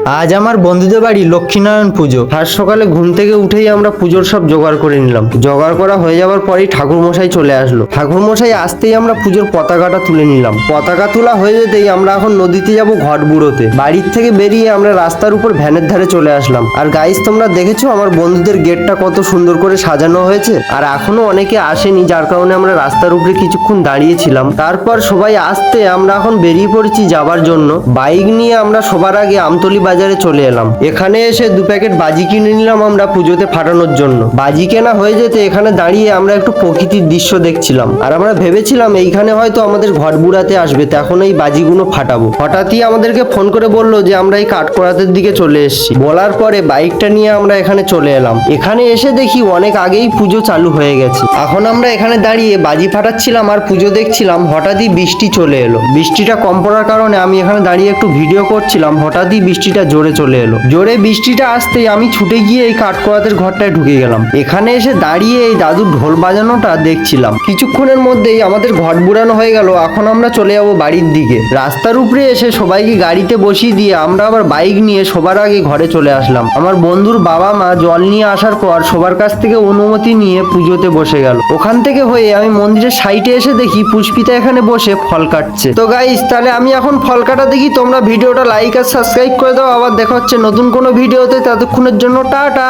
আজ আমার বন্ধুদের বাড়ি লক্ষ্মীনারায়ণ পুজো। আজ সকালে ঘুম থেকে উঠেই আমরা পুজোর সব জোগাড় করে নিলাম। জোগাড় করা হয়ে যাওয়ার পরেই ঠাকুর মশাই চলে আসলো। ঠাকুর মশাই আসতেই আমরা পুজোর পতাকাটা তুলে নিলাম। পতাকা তোলা হয়ে যেতেই আমরা এখন নদীতে যাব ঘট বুড়োতে। বাড়ির থেকে বেরিয়ে আমরা রাস্তার উপর ভ্যানের ধারে চলে আসলাম। আর গাইস, তোমরা দেখেছো আমার বন্ধুদের গেটটা কত সুন্দর করে সাজানো হয়েছে। আর এখনো অনেকে আসেনি, যার কারণে আমরা রাস্তার উপরে কিছুক্ষণ দাঁড়িয়েছিলাম। তারপর সবাই আসতে আমরা এখন বেরিয়ে পড়েছি যাবার জন্য। বাইক নিয়ে আমরা সবার আগে আমতলি বাজারে চলে এলাম। এখানে এসে 2 প্যাকেট বাজি কিনে নিলাম আমরা পুজোতে ফাটানোর জন্য। বাজি কেনা হয়ে যেতে এখানে দাঁড়িয়ে আমরা একটু প্রকৃতির দৃশ্য দেখছিলাম। আর আমরা ভেবেছিলাম এইখানে হয়তো আমাদের ঘট বুড়াতে আসবে, তখন এই বাজিগুলো ফাটাবো। হঠাৎই আমাদেরকে ফোন করে বললো যে আমরা এই কাঠকড়াতের দিকে চলে এসেছি। বলার পরে বাইকটা নিয়ে আমরা এখানে চলে এলাম। এখানে এসে দেখি অনেক আগেই পুজো চালু হয়ে গেছে। এখন আমরা এখানে দাঁড়িয়ে বাজি ফাটাচ্ছিলাম আর পুজো দেখছিলাম। হঠাৎই বৃষ্টি চলে এলো। বৃষ্টিটা কম পড়ার কারণে আমি এখানে দাঁড়িয়ে একটু ভিডিও করছিলাম। হঠাৎই বৃষ্টিটা জোরে চলে এলো। জোরে বৃষ্টিটা আসতেই আমি ছুটে গিয়ে এই কাঠকড়াতের ঘরটায় ঢুকে গেলাম। এখানে এসে দাঁড়িয়ে এই দাদুর ঢোল বাজানোটা দেখছিলাম। কিছুক্ষণের মধ্যেই আমাদের ঘট বুড়ানো হয়ে গেল। এখন আমরা চলে যাবো বাড়ির দিকে। রাস্তার উপরে এসে সবাইকে গাড়িতে বসিয়ে দিয়ে আমরা আবার বাইক নিয়ে সবার আগে ঘরে চলে আসলাম। আমার বন্ধুর বাবা মা জল নিয়ে আসার পর সবার কাছ থেকে অনুমতি নিয়ে পুজোতে বসে গেল। ওখান থেকে হয়ে আমি মন্দিরের সাইডে এসে দেখি পুষ্পিতা এখানে বসে ফল কাটছে। তো গাইস, তাহলে আমি এখন ফল কাটা দেখি। তোমরা ভিডিওটা লাইক আর সাবস্ক্রাইব করে দাও। আবার দেখা হচ্ছে নতুন কোনো ভিডিওতে। ততক্ষণের জন্য টাটা।